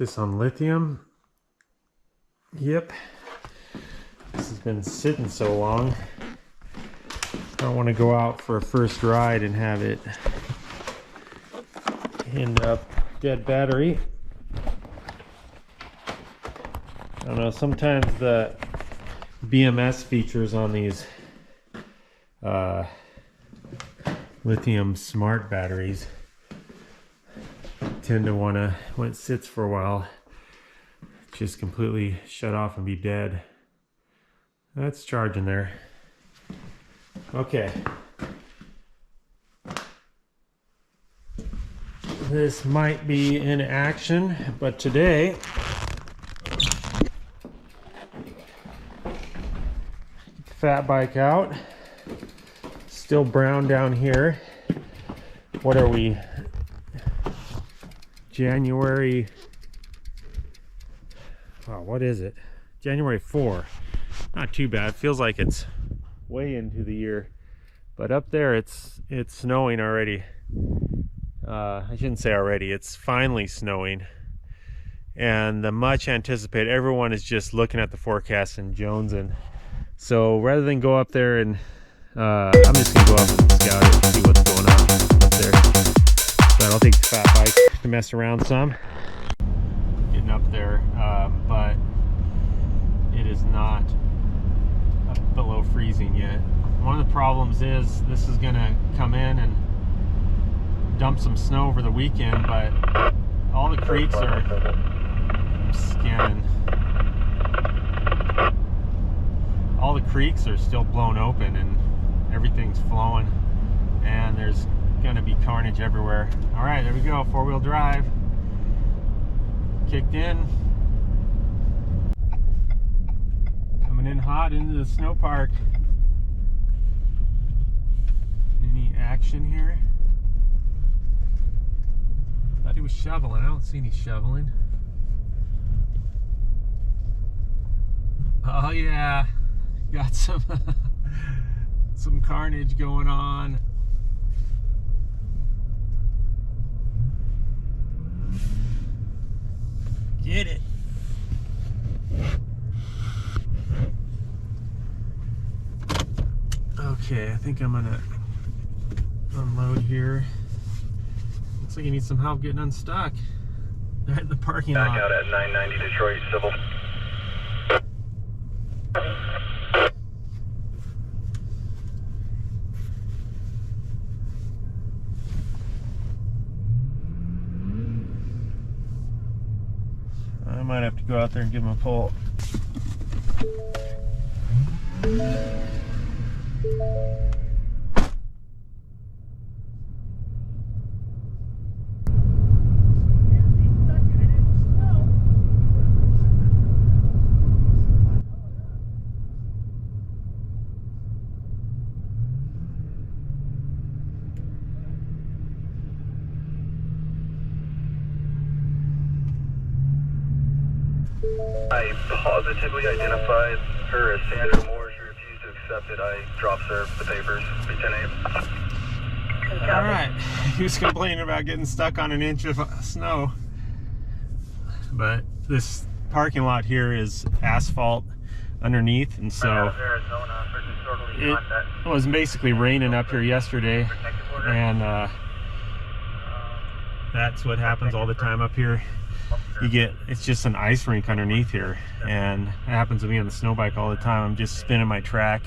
this on lithium. Yep. This has been sitting so long. I don't want to go out for a first ride and have it end up dead battery. I don't know, sometimes the BMS features on these lithium smart batteries tend to want to, when it sits for a while, just completely shut off and be dead. That's charging there. Okay. This might be in action, but today fat bike out. Still brown down here. What are we? January. Oh, what is it? January 4. Not too bad. Feels like it's way into the year, but up there it's snowing already. I shouldn't say already. It's finally snowing, and the much anticipated. Everyone is just looking at the forecast and jonesing. So rather than go up there and I'm just gonna go up and scout it and see what's going on up there. But I'll take the fat bike to mess around some. Getting up there, but it is not below freezing yet. One of the problems is this is gonna come in and dump some snow over the weekend, but all the creeks are scanning. All the creeks are still blown open and everything's flowing, and there's gonna be carnage everywhere. All right, there we go. Four-wheel drive kicked in. Coming in hot into the snow park. Any action here? Thought he was shoveling. I don't see any shoveling. Oh yeah, got some some carnage going on. Get it. Okay, I think I'm gonna unload here. Looks like you need some help getting unstuck. They're at the parking lot. Back out at 990 Detroit Civil. I might have to go out there and give him a pull. I positively identified her as Sandra Moore. She refused to accept it. I dropped her the papers. Lieutenant. All right. He was complaining about getting stuck on an inch of snow. But this parking lot here is asphalt underneath, and so it was basically raining up here yesterday, and that's what happens all the time up here. You get, it's just an ice rink underneath here, and it happens to me on the snow bike all the time. I'm just spinning my track,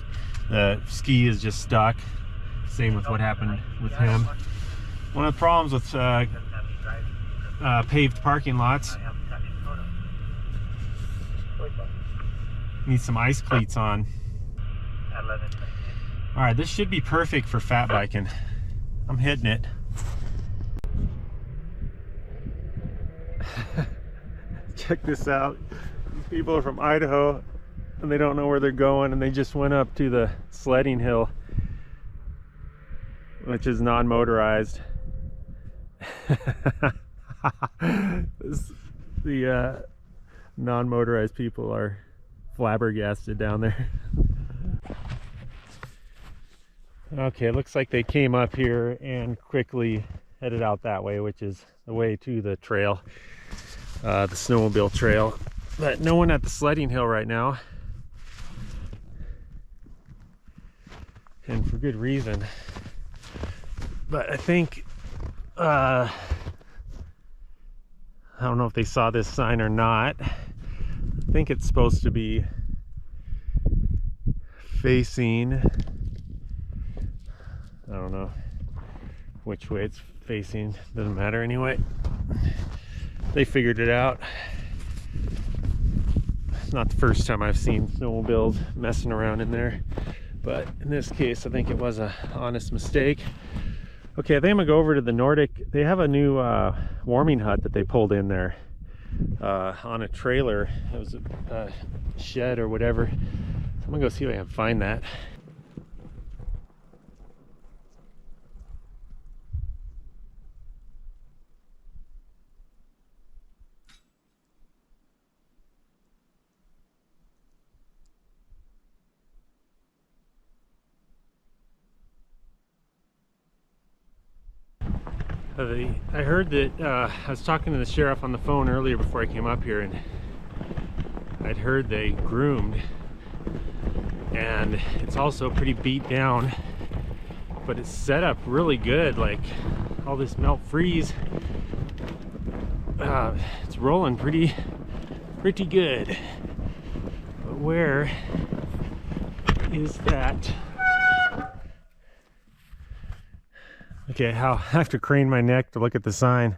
the ski is just stuck. Same with what happened with him. One of the problems with paved parking lots, need some ice cleats on. All right, this should be perfect for fat biking. I'm hitting it. Check this out. These people are from Idaho and they don't know where they're going, and they just went up to the sledding hill, which is non-motorized. The non-motorized people are flabbergasted down there. Okay, it looks like they came up here and quickly headed out that way, which is the way to the trail. the snowmobile trail, but no one at the sledding hill right now, and for good reason. But I think I don't know if they saw this sign or not. I think it's supposed to be facing, I don't know which way it's facing, doesn't matter anyway. They figured it out. It's not the first time I've seen snowmobiles messing around in there, but in this case I think it was an honest mistake. Okay, I think I'm gonna go over to the Nordic. They have a new warming hut that they pulled in there on a trailer. It was a shed or whatever. So I'm gonna go see if I can find that. I heard that I was talking to the sheriff on the phone earlier before I came up here, and I'd heard they groomed, and it's also pretty beat down, but it's set up really good. Like all this melt freeze, it's rolling pretty good. But where is that? Okay, I have to crane my neck to look at the sign.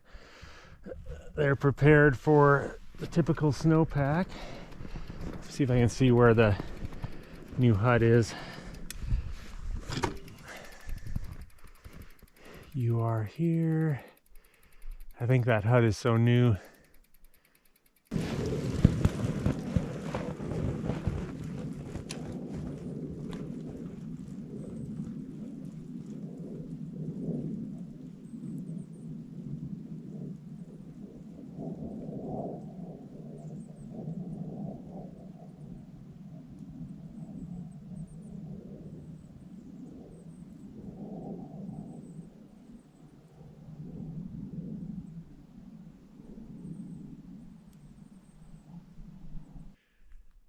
They're prepared for the typical snowpack. See if I can see where the new hut is. You are here. I think that hut is so new.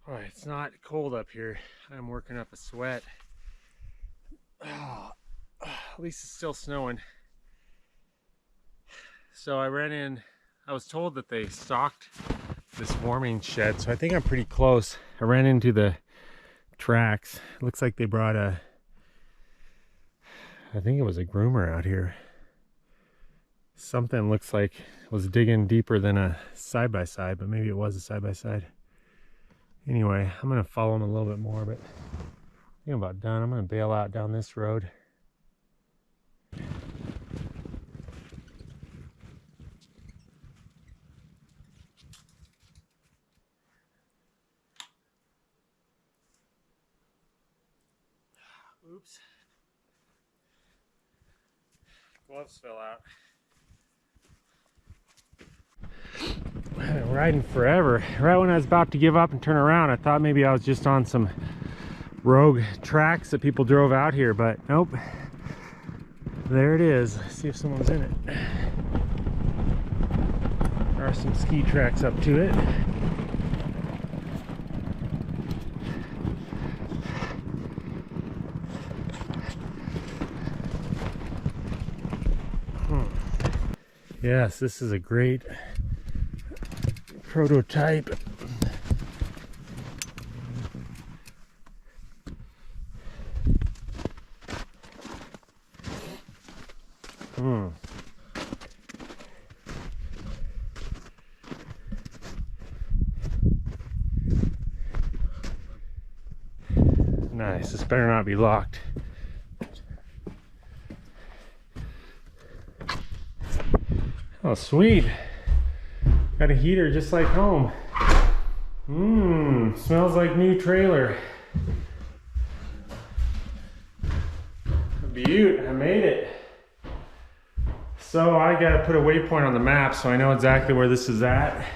All right, it's not cold up here. I'm working up a sweat. Oh, at least it's still snowing. So I was told that they stocked this warming shed, so I think I'm pretty close. I ran into the tracks. It looks like they brought I think it was a groomer out here. Something looks like it was digging deeper than a side-by-side, but maybe it was a side-by-side. Anyway, I'm gonna follow them a little bit more, but I think I'm about done. I'm gonna bail out down this road. Oops. Gloves fell out. I've been riding forever. Right when I was about to give up and turn around, I thought maybe I was just on some rogue tracks that people drove out here, but nope. There it is. Let's see if someone's in it. There are some ski tracks up to it. Yes, this is a great prototype. Nice. This better not be locked. Oh, sweet. Got a heater just like home. Smells like new trailer. Beaut, I made it. So I gotta put a waypoint on the map so I know exactly where this is at.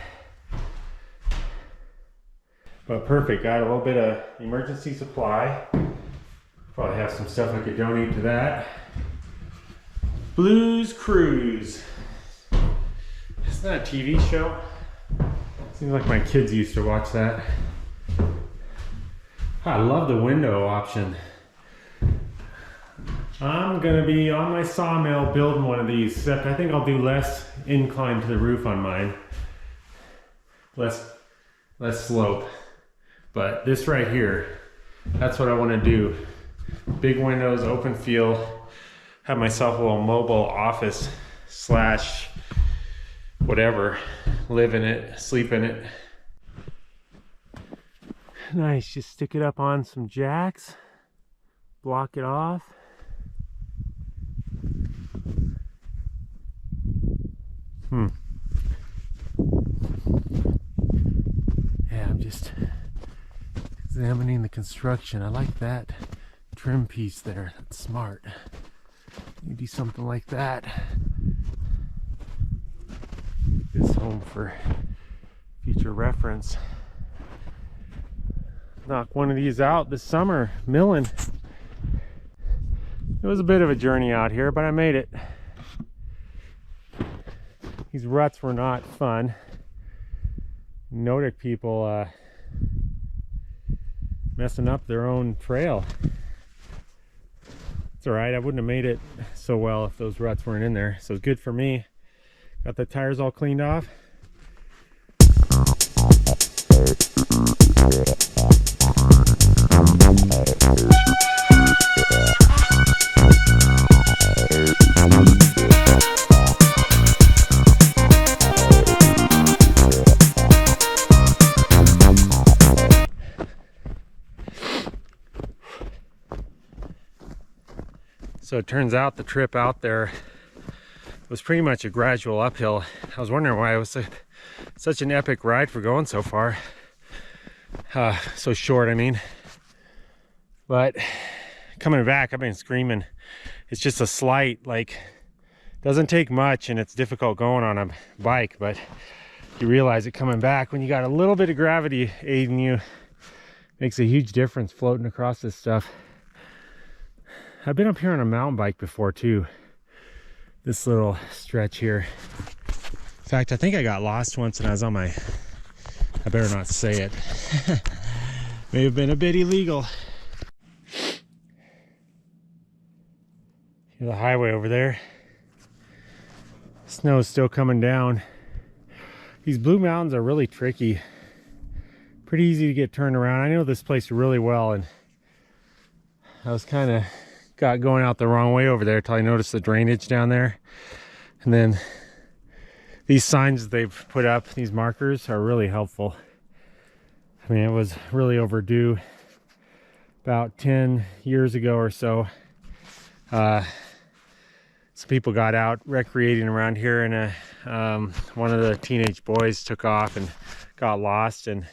But perfect, got a little bit of emergency supply. Probably have some stuff I could donate to that. Blues Cruise. Isn't that a TV show? Seems like my kids used to watch that. I love the window option. I'm gonna be on my sawmill building one of these, except I think I'll do less incline to the roof on mine. Less slope. But this right here, that's what I want to do. Big windows, open feel, have myself a little mobile office slash whatever, live in it, sleep in it. Nice, just stick it up on some jacks, block it off. Yeah, I'm just examining the construction. I like that trim piece there. That's smart. Maybe something like that. This home for future reference. Knock one of these out this summer, milling. It was a bit of a journey out here, but I made it. These ruts were not fun. Nordic people messing up their own trail. It's alright, I wouldn't have made it so well if those ruts weren't in there. So it's good for me. Got the tires all cleaned off. So it turns out the trip out there was pretty much a gradual uphill. I was wondering why it was such an epic ride for going so far. So short, I mean. But coming back, I've been screaming. It's just a slight, like, doesn't take much, and it's difficult going on a bike, but you realize it coming back when you got a little bit of gravity aiding you. Makes a huge difference floating across this stuff. I've been up here on a mountain bike before too. This little stretch here. In fact, I think I got lost once and I was on my, I better not say it. May have been a bit illegal. Here's the highway over there. Snow's still coming down. These Blue Mountains are really tricky. Pretty easy to get turned around. I know this place really well, and I was kind of got going out the wrong way over there till I noticed the drainage down there. And then these signs they've put up, these markers, are really helpful. I mean, it was really overdue. About 10 years ago or so, some people got out recreating around here, and one of the teenage boys took off and got lost and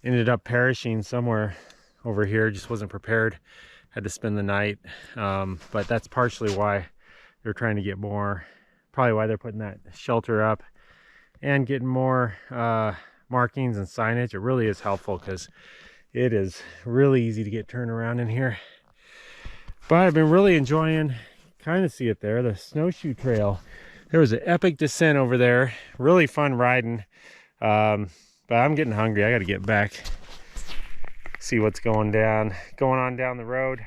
ended up perishing somewhere over here. Just wasn't prepared. Had to spend the night, but that's partially why they're trying to get more, probably why they're putting that shelter up and getting more markings and signage. It really is helpful because it is really easy to get turned around in here. But I've been really enjoying, kind of see it there, the snowshoe trail. There was an epic descent over there, really fun riding, but I'm getting hungry. I got to get back, see what's going on down the road.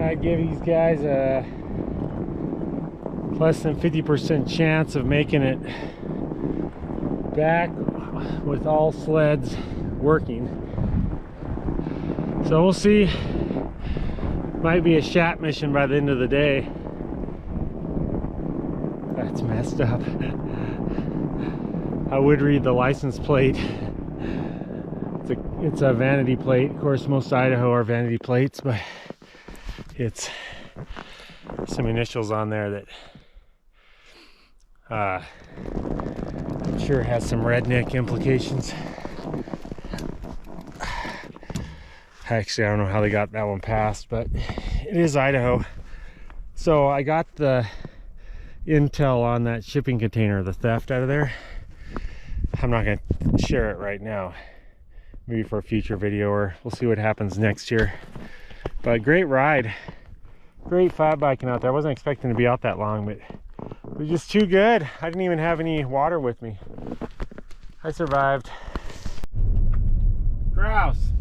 I give these guys a less than 50% chance of making it back with all sleds working. So we'll see. Might be a shat mission by the end of the day. That's messed up. I would read the license plate. It's a vanity plate. Of course, most Idaho are vanity plates, but it's some initials on there that I'm sure has some redneck implications. Actually, I don't know how they got that one passed, but it is Idaho. So I got the intel on that shipping container, the theft out of there. I'm not going to share it right now. Maybe for a future video, or we'll see what happens next year. But great ride. Great flat biking out there. I wasn't expecting to be out that long, but it was just too good. I didn't even have any water with me. I survived. Grouse.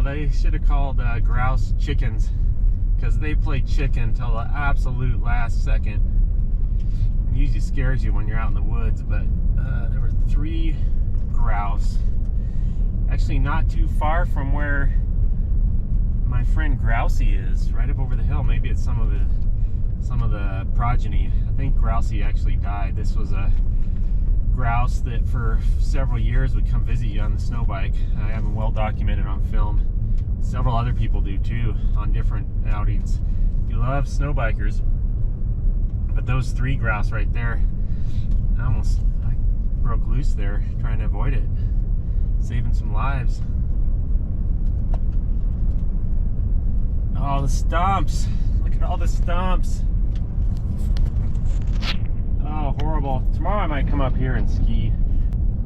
They should have called grouse chickens, because they play chicken till the absolute last second. It usually scares you when you're out in the woods, but there were 3 grouse. Actually not too far from where my friend Grousey is, right up over the hill. Maybe it's some of the progeny. I think Grousey actually died. This was a grouse that for several years would come visit you on the snow bike. I have them well documented on film. Several other people do too on different outings. You love snow bikers, but those 3 grouse right there, I broke loose there trying to avoid it, saving some lives. Oh, the stumps! Look at all the stumps. Oh, horrible. Tomorrow I might come up here and ski.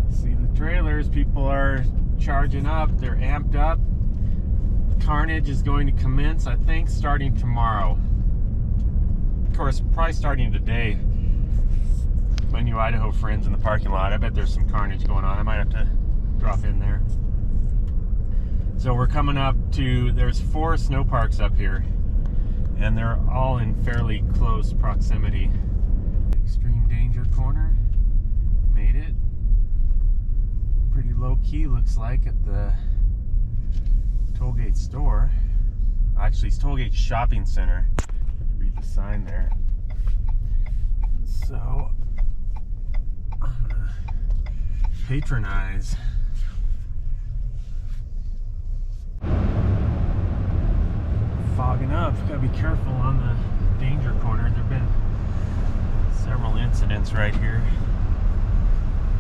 See the trailers, people are charging up, they're amped up. Carnage is going to commence, I think, starting tomorrow. Of course, probably starting today. My new Idaho friends in the parking lot, I bet there's some carnage going on. I might have to drop in there. So we're coming up to, there's 4 snow parks up here, and they're all in fairly close proximity. Extreme danger corner, made it. Pretty low key looks like at the Tollgate store. Actually, it's Tollgate Shopping Center. Read the sign there. So I'm gonna patronize. Fogging up, gotta be careful on the danger corner. There've been several incidents right here.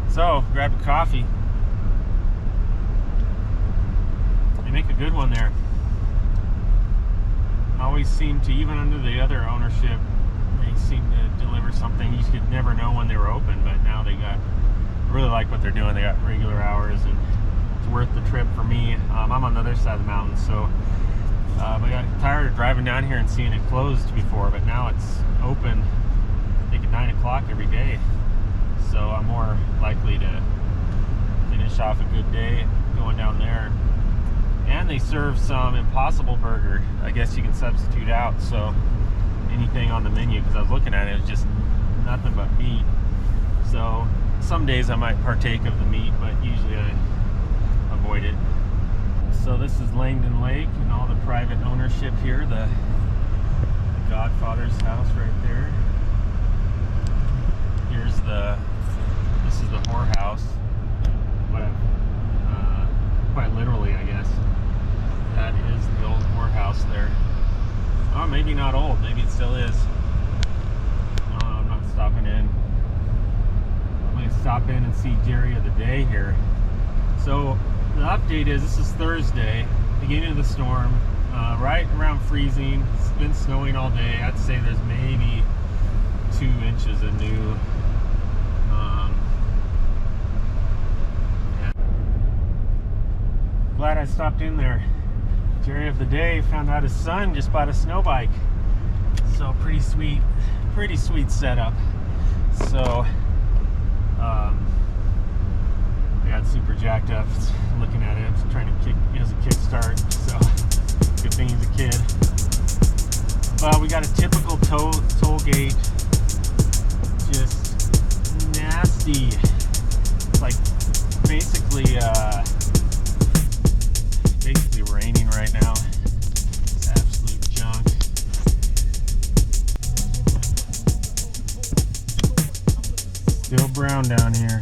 So grab a coffee. They make a good one there. Always seem to, even under the other ownership, they seem to deliver something. You could never know when they were open, but now they got, I really like what they're doing. They got regular hours, and it's worth the trip for me. I'm on the other side of the mountain, so I got tired of driving down here and seeing it closed before, but now it's open, I think at 9 o'clock every day. So I'm more likely to finish off a good day going down there. And they serve some Impossible Burger, I guess you can substitute out. So anything on the menu, because I was looking at it, it's just nothing but meat. So some days I might partake of the meat, but usually I avoid it. So this is Langdon Lake and all the private ownership here. The Godfather's house right there. Here's this is the whorehouse. Quite literally, I guess. That is the old whorehouse there. Oh, maybe not old. Maybe it still is. No, I'm not stopping in. I'm going to stop in and see Jerry of the day here. So the update is, this is Thursday, beginning of the storm, right around freezing. It's been snowing all day. I'd say there's maybe 2 inches of new. Yeah. Glad I stopped in there. Jerry of the day found out his son just bought a snow bike. So pretty sweet setup. So I got super jacked up looking at it. Trying to kick, he has a kickstart, so good thing he's a kid. Well, we got a typical toll gate, just nasty. It's like basically raining right now. It's absolute junk. Still brown down here.